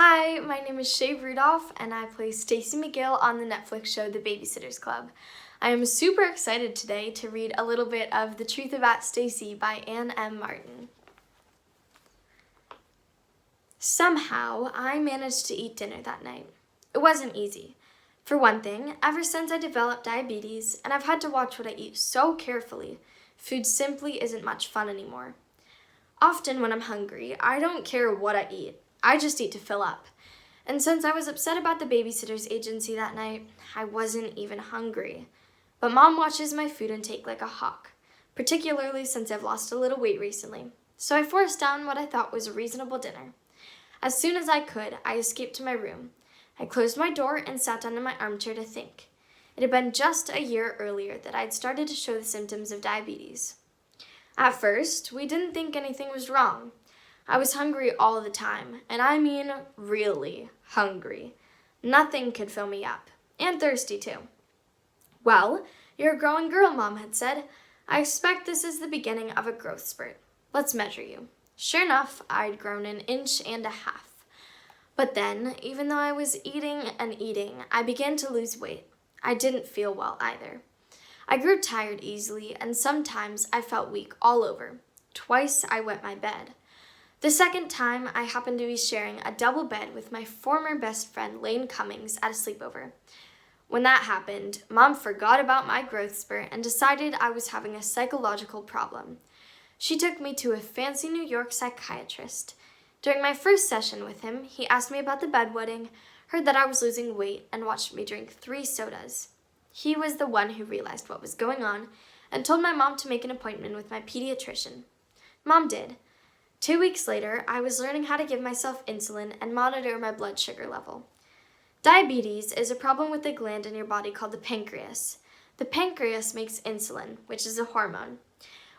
Hi, my name is Shay Rudolph, and I play Stacey McGill on the Netflix show The Babysitters Club. I am super excited today to read a little bit of The Truth About Stacey by Anne M. Martin. Somehow, I managed to eat dinner that night. It wasn't easy. For one thing, ever since I developed diabetes, and I've had to watch what I eat so carefully, food simply isn't much fun anymore. Often when I'm hungry, I don't care what I eat. I just eat to fill up. And since I was upset about the babysitter's agency that night, I wasn't even hungry. But Mom watches my food intake like a hawk, particularly since I've lost a little weight recently. So I forced down what I thought was a reasonable dinner. As soon as I could, I escaped to my room. I closed my door and sat down in my armchair to think. It had been just a year earlier that I'd started to show the symptoms of diabetes. At first, we didn't think anything was wrong. I was hungry all the time, and I mean really hungry. Nothing could fill me up, and thirsty too. Well, you're a growing girl, Mom had said. I expect this is the beginning of a growth spurt. Let's measure you. Sure enough, I'd grown an inch and a half. But then, even though I was eating and eating, I began to lose weight. I didn't feel well either. I grew tired easily, and sometimes I felt weak all over. Twice I wet my bed. The second time, I happened to be sharing a double bed with my former best friend, Lane Cummings, at a sleepover. When that happened, Mom forgot about my growth spurt and decided I was having a psychological problem. She took me to a fancy New York psychiatrist. During my first session with him, he asked me about the bedwetting, heard that I was losing weight, and watched me drink 3 sodas. He was the one who realized what was going on and told my mom to make an appointment with my pediatrician. Mom did. 2 weeks later, I was learning how to give myself insulin and monitor my blood sugar level. Diabetes is a problem with the gland in your body called the pancreas. The pancreas makes insulin, which is a hormone.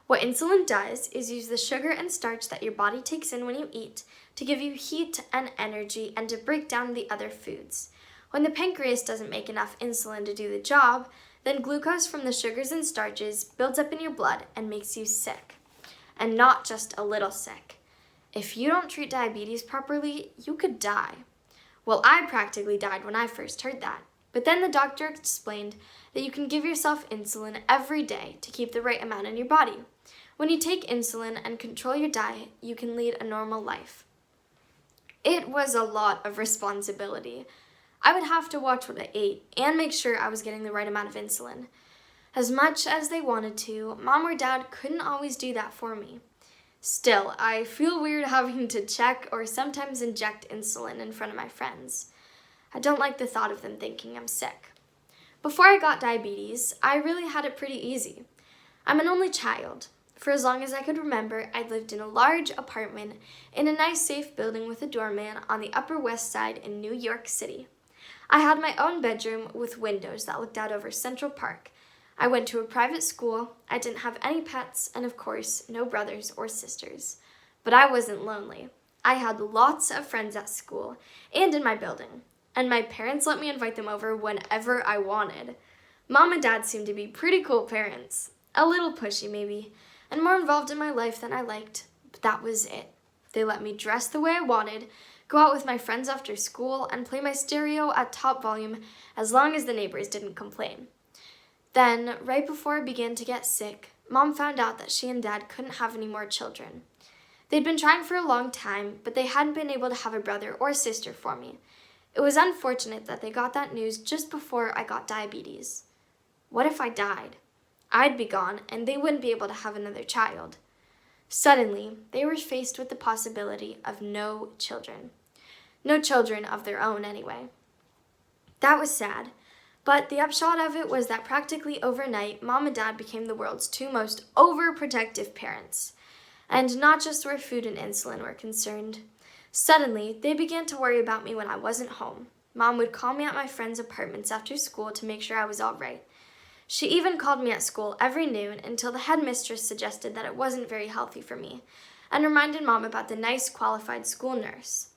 What insulin does is use the sugar and starch that your body takes in when you eat to give you heat and energy and to break down the other foods. When the pancreas doesn't make enough insulin to do the job, then glucose from the sugars and starches builds up in your blood and makes you sick. And not just a little sick. If you don't treat diabetes properly, you could die. Well, I practically died when I first heard that. But then the doctor explained that you can give yourself insulin every day to keep the right amount in your body. When you take insulin and control your diet, you can lead a normal life. It was a lot of responsibility. I would have to watch what I ate and make sure I was getting the right amount of insulin. As much as they wanted to, Mom or Dad couldn't always do that for me. Still, I feel weird having to check or sometimes inject insulin in front of my friends. I don't like the thought of them thinking I'm sick. Before I got diabetes, I really had it pretty easy. I'm an only child. For as long as I could remember, I'd lived in a large apartment in a nice safe building with a doorman on the Upper West Side in New York City. I had my own bedroom with windows that looked out over Central Park. I went to a private school, I didn't have any pets, and of course, no brothers or sisters. But I wasn't lonely. I had lots of friends at school and in my building, and my parents let me invite them over whenever I wanted. Mom and Dad seemed to be pretty cool parents. A little pushy maybe, and more involved in my life than I liked, but that was it. They let me dress the way I wanted, go out with my friends after school, and play my stereo at top volume as long as the neighbors didn't complain. Then, right before I began to get sick, Mom found out that she and Dad couldn't have any more children. They'd been trying for a long time, but they hadn't been able to have a brother or sister for me. It was unfortunate that they got that news just before I got diabetes. What if I died? I'd be gone, and they wouldn't be able to have another child. Suddenly, they were faced with the possibility of no children. No children of their own, anyway. That was sad. But the upshot of it was that practically overnight, Mom and Dad became the world's 2 most overprotective parents. And not just where food and insulin were concerned. Suddenly, they began to worry about me when I wasn't home. Mom would call me at my friends' apartments after school to make sure I was all right. She even called me at school every noon until the headmistress suggested that it wasn't very healthy for me, and reminded Mom about the nice, qualified school nurse.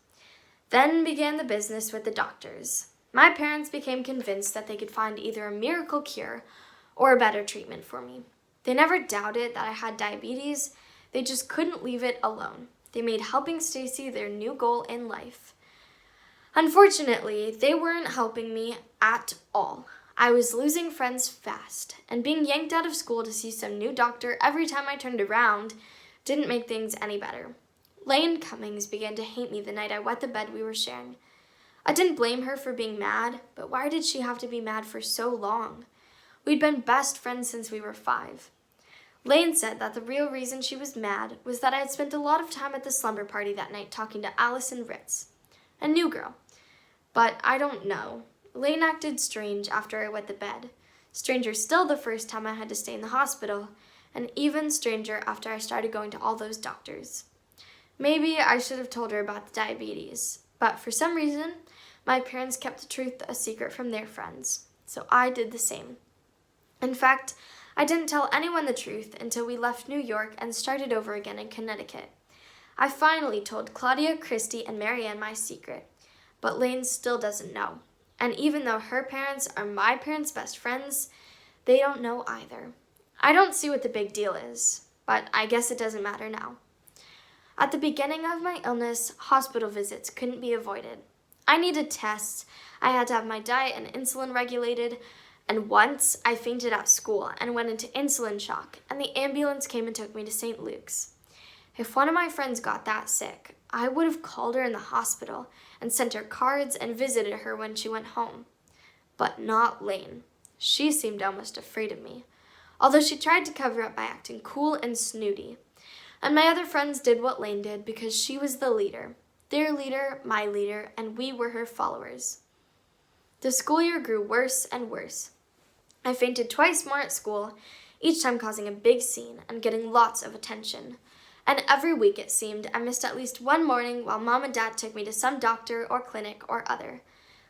Then began the business with the doctors. My parents became convinced that they could find either a miracle cure or a better treatment for me. They never doubted that I had diabetes, they just couldn't leave it alone. They made helping Stacey their new goal in life. Unfortunately, they weren't helping me at all. I was losing friends fast, and being yanked out of school to see some new doctor every time I turned around didn't make things any better. Lane Cummings began to hate me the night I wet the bed we were sharing. I didn't blame her for being mad, but why did she have to be mad for so long? We'd been best friends since we were 5. Lane said that the real reason she was mad was that I had spent a lot of time at the slumber party that night talking to Allison Ritz, a new girl. But I don't know. Lane acted strange after I wet the bed. Stranger still the first time I had to stay in the hospital, and even stranger after I started going to all those doctors. Maybe I should have told her about the diabetes, but for some reason, my parents kept the truth a secret from their friends, so I did the same. In fact, I didn't tell anyone the truth until we left New York and started over again in Connecticut. I finally told Claudia, Christy, and Marianne my secret, but Lane still doesn't know. And even though her parents are my parents' best friends, they don't know either. I don't see what the big deal is, but I guess it doesn't matter now. At the beginning of my illness, hospital visits couldn't be avoided. I needed tests, I had to have my diet and insulin regulated, and once I fainted at school and went into insulin shock, and the ambulance came and took me to St. Luke's. If one of my friends got that sick, I would have called her in the hospital and sent her cards and visited her when she went home. But not Lane. She seemed almost afraid of me, although she tried to cover up by acting cool and snooty. And my other friends did what Lane did because she was the leader. Their leader, my leader, and we were her followers. The school year grew worse and worse. I fainted twice more at school, each time causing a big scene and getting lots of attention. And every week, it seemed, I missed at least one morning while Mom and Dad took me to some doctor or clinic or other.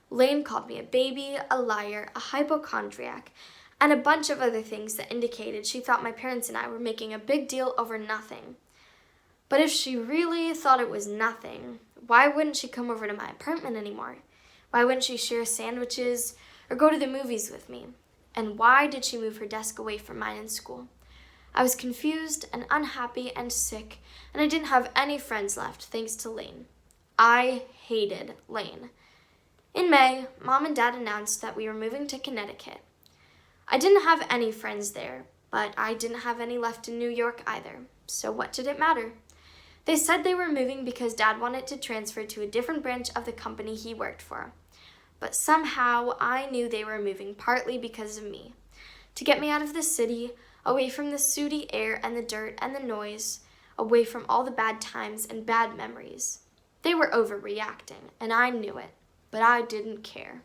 Lane called me a baby, a liar, a hypochondriac, and a bunch of other things that indicated she thought my parents and I were making a big deal over nothing. But if she really thought it was nothing, why wouldn't she come over to my apartment anymore? Why wouldn't she share sandwiches or go to the movies with me? And why did she move her desk away from mine in school? I was confused and unhappy and sick, and I didn't have any friends left thanks to Lane. I hated Lane. In May, Mom and Dad announced that we were moving to Connecticut. I didn't have any friends there, but I didn't have any left in New York either, so what did it matter? They said they were moving because Dad wanted to transfer to a different branch of the company he worked for. But somehow I knew they were moving partly because of me, to get me out of the city, away from the sooty air and the dirt and the noise, away from all the bad times and bad memories. They were overreacting, and I knew it, but I didn't care.